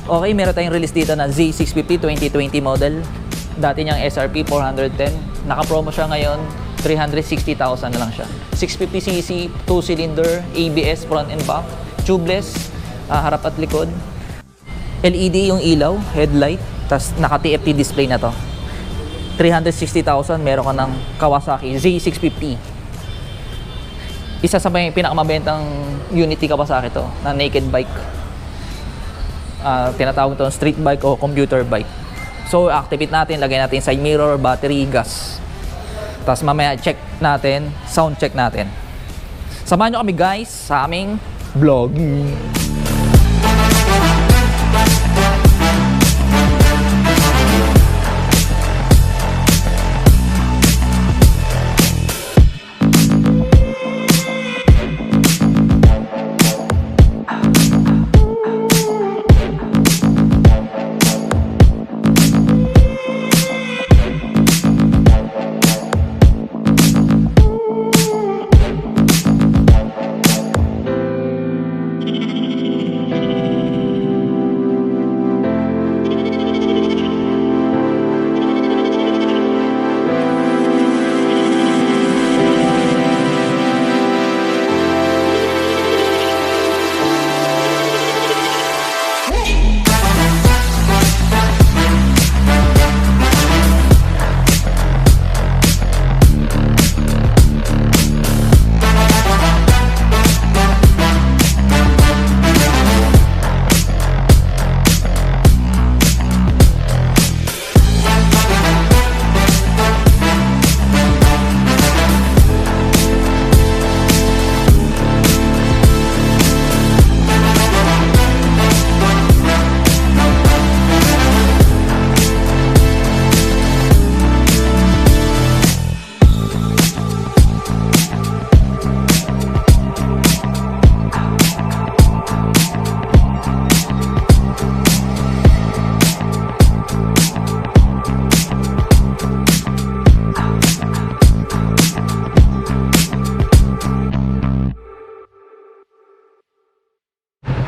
Okay, meron tayong release dito na Z650 2020 model. Dati niyang SRP 410. Naka-promo siya ngayon, 360,000 na lang siya. 650cc, 2-cylinder, ABS front and back, tubeless, harap at likod. LED yung ilaw, headlight, tas naka-TFT display na to. 360,000, meron ka ng Kawasaki Z650. Isa sa may pinakamabentang unit ni Kawasaki to, na naked bike. Tinatawag ito street bike o commuter bike. So, activate natin, lagay natin side mirror, battery, gas. Tapos mamaya check natin, sound check natin. Samahan nyo kami guys sa aming vlog.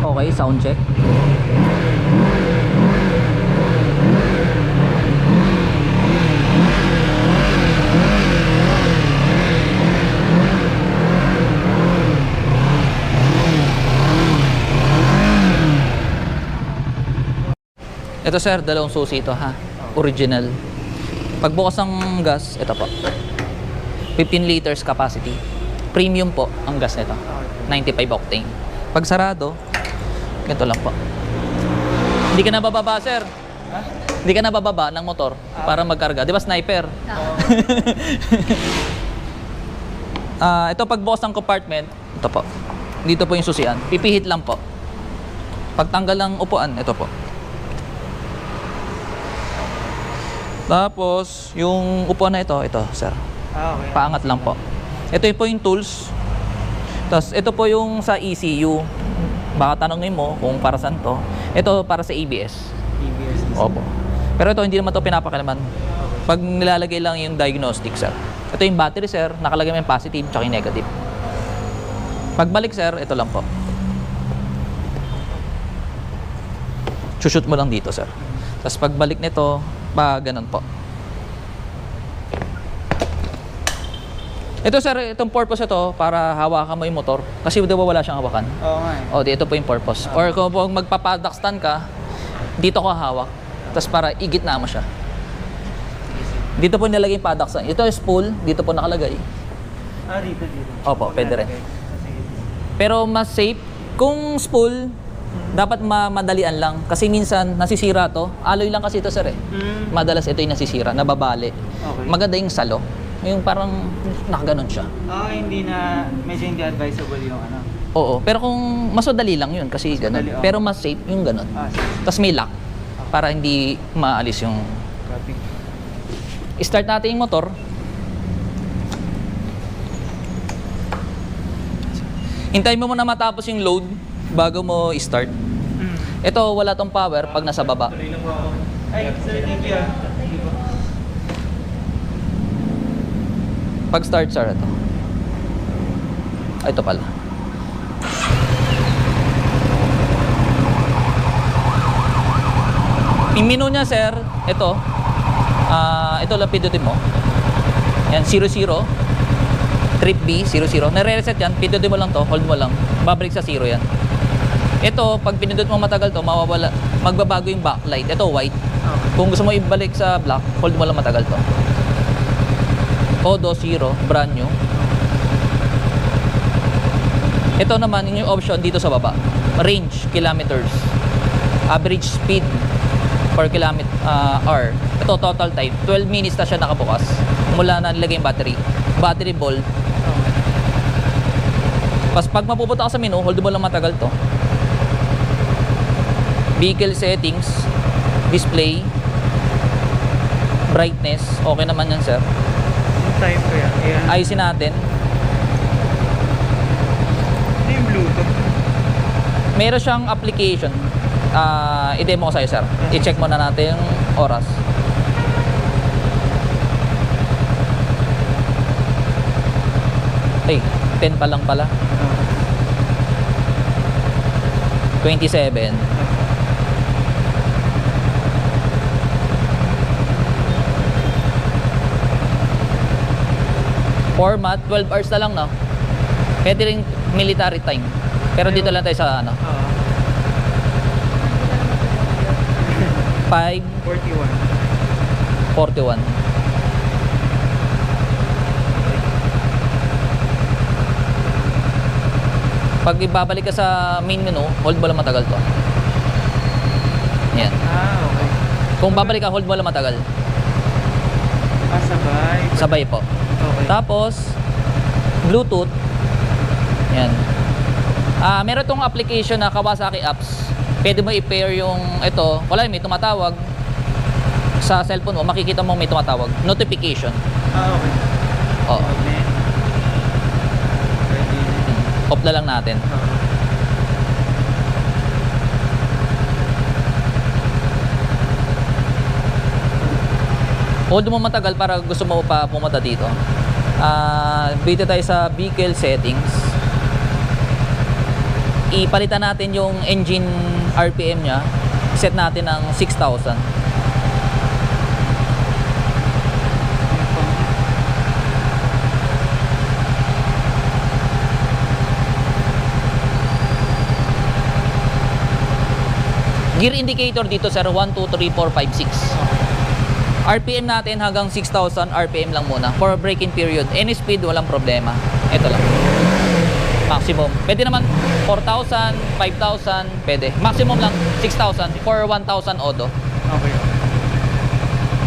Okay, sound check. Ito sir, dalawang susi ito ha. Original. Pagbukas ng gas, ito po. 15 liters capacity. Premium po ang gas nito. 95 octane. Pag sarado, ganito lang po. Hindi ka nabababa, sir. Hindi ka nabababa ng motor para magkarga. Di ba sniper? Ito pagbukas ng compartment, ito po. Dito po yung susian. Pipihit lang po. Pagtanggal ng upuan, ito po. Tapos, yung upuan na ito, sir. Okay. Paangat lang po. Ito po yung tools. Tapos, ito po yung sa ECU. Baka tanongin mo kung para saan to. Ito para sa ABS. ABS. Opo. Pero ito, hindi naman to pinapakalaman. Pag nilalagay lang yung diagnostic, sir. Ito yung battery, sir. Nakalagay mo yung positive tsaka yung negative. Pagbalik, sir, ito lang po. Shoot mo lang dito, sir. Tapos pagbalik nito, ganun po. Ito sir, itong purpose ito para hawakan mo yung motor. Kasi di ba wala siyang hawakan? Oo nga eh. O, ito po yung purpose. Or kung magpapadak stand ka, dito ka hawak. Tapos para igitna mo siya. Dito po nilagay yung paddock stand. Ito yung spool, dito po nakalagay. Dito. Opo, pwede rin. Pero mas safe, kung spool, dapat madalian lang. Kasi minsan, nasisira to. Alloy lang kasi ito sir eh. Madalas ito yung nasisira, nababali. Okay. Maganda yung salo. Yung parang nakaganon siya. Hindi na, medyo hindi advisable yung ano. Oo, pero kung mas madali lang yun kasi ganon. madali, oo. Pero mas safe yung ganon. Sige. Tapos may lock para hindi maalis yung... Copy. Start natin yung motor. Hintayin mo muna matapos yung load bago mo i-start. Ito, wala tong power pag nasa baba. Tuloy na po ako. Ay, sir, thank you Thank you po. Pag start, sir, ito. Ito pala. Yung menu niya, sir, ito lang pindutin mo. Yan, 00. Trip B, 00. Nare-reset yan, pindutin mo lang to, hold mo lang. Babalik sa 0 yan. Ito, pag pinindot mo matagal to, mawawala, magbabago yung backlight. Ito, white. Okay. Kung gusto mo ibalik sa black, hold mo lang matagal to. Odo, 0, brand new. Ito naman, yung option dito sa baba. Range, kilometers. Average speed per kilometer, hour. Ito, total time. 12 minutes na siya nakabukas. Mula na nilagay yung battery. Battery volt. Pas pag mapupunta ka sa menu, hold mo lang matagal to. Vehicle settings, display, brightness, okay naman yan, sir. Yung time ko yan. Ayan. Ayusin natin. Ano yung Bluetooth? Meron siyang application. I-demo ko sa'yo, sir. I-check muna natin yung oras. Ay, 10 pa lang pala. 27. Format, 12 hours na lang, no? Pwede rin military time. Pero dito lang tayo sa, 5, 41. 41. Pag ibabalik ka sa main menu, hold mo lang matagal to. Yan. Okay. Kung babalik ka, hold mo lang matagal. Sabay. Sabay po. Okay. Tapos, Bluetooth. Yan. Meron tong application na Kawasaki Apps. Pwede mo i-pair yung ito. Wala, may tumatawag. Sa cellphone mo, makikita mo may tumatawag. Notification. Okay. Oo. Okay. Ready. Off na lang natin. Hold mo matagal para gusto mo pa pumunta dito. Dito tayo sa vehicle settings. Ipalitan natin yung engine RPM nya. Set natin ng 6,000. Gear indicator dito, sir, 1, 2, 3, 4, 5, 6. RPM natin hanggang 6,000 RPM lang muna for braking period. Any speed, walang problema. Ito lang. Maximum. Pwede naman 4,000, 5,000, pwede. Maximum lang 6,000 for 1,000 odo. Okay.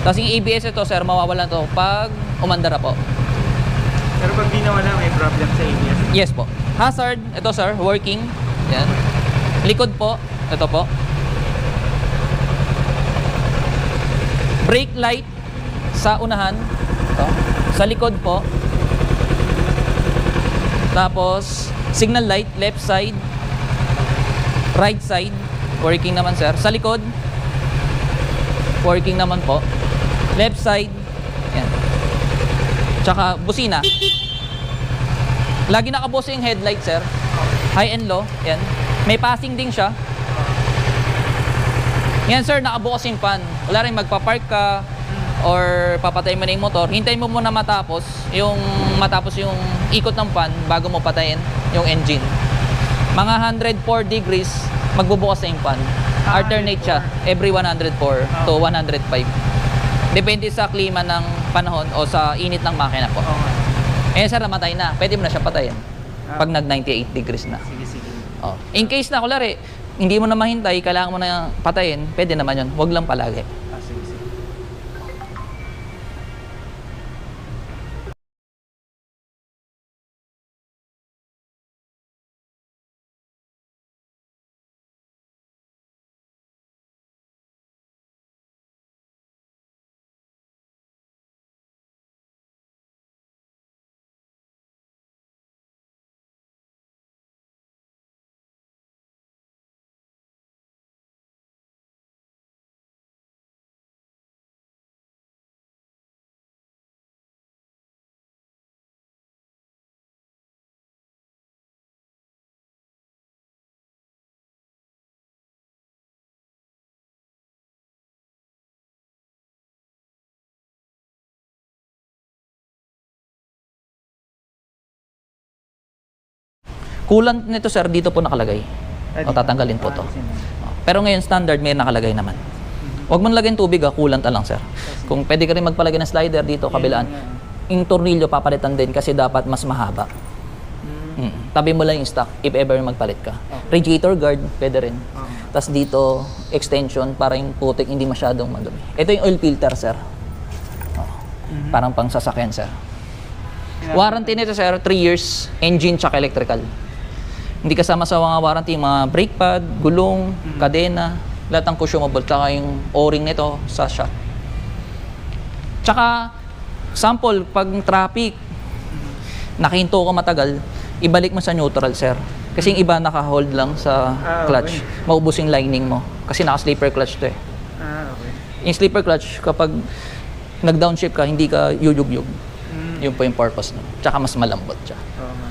Tapos yung ABS ito, sir, mawawalan to pag umandar na po. Pero pag di nawala, may problem sa ABS. Yes po. Hazard, ito sir, working. Yan. Likod po, ito po. Brake light sa unahan. Ito. Sa likod po. Tapos, signal light, left side, right side. Working naman, sir. Sa likod, working naman po. Left side. Yan. Tsaka, busina. Lagi nakabuso yung headlight, sir. High and low. Yan. May passing din siya. Yan, sir, nakabukas yung fan. Wala rin magpa-park ka or papatay mo na yung motor. Hintayin mo muna matapos yung ikot ng fan bago mo patayin yung engine. Mga 104 degrees, magbubukas na yung fan. Alternate siya every 104 to 105. Depende sa klima ng panahon o sa init ng makina po. Eh, sir, namatay na. Pwede mo na siya patayin pag nag 98 degrees na. Sige, sige. Oh. In case na, kulari, hindi mo na mahintay, kailangan mo na patayin, pwede naman yun. Huwag lang palagi. Coolant nito sir, dito po nakalagay. O tatanggalin po to. Pero ngayon standard may nakalagay naman. Huwag mo nalagyan tubig coolant lang sir. Kung pwede ka rin magpalagay ng slider dito kabilaan, yung tornilyo papalitan din kasi dapat mas mahaba. Tabi mo lang yung stock if ever magpalit ka. Radiator guard, pwede rin. Tapos dito, extension para yung putik hindi masyadong madumi. Ito yung oil filter sir. Parang pang sasakyan sir. Warranty nito sir, 3 years, engine tsaka electrical. Hindi kasama sa mga warranty, mga brake pad, gulong, kadena, lahat ng consumable, tsaka yung o-ring nito sa shock. Tsaka, sample, pag traffic, nakahinto ka matagal, ibalik mo sa neutral, sir. Kasi yung iba naka-hold lang sa clutch. Okay. Maubos yung lining mo. Kasi naka-sleeper clutch to eh. Okay. Yung sleeper clutch, kapag nag-downshift ka, hindi ka yuyug-yug. Yun po yung purpose nun. Tsaka mas malambot siya. Oo nga.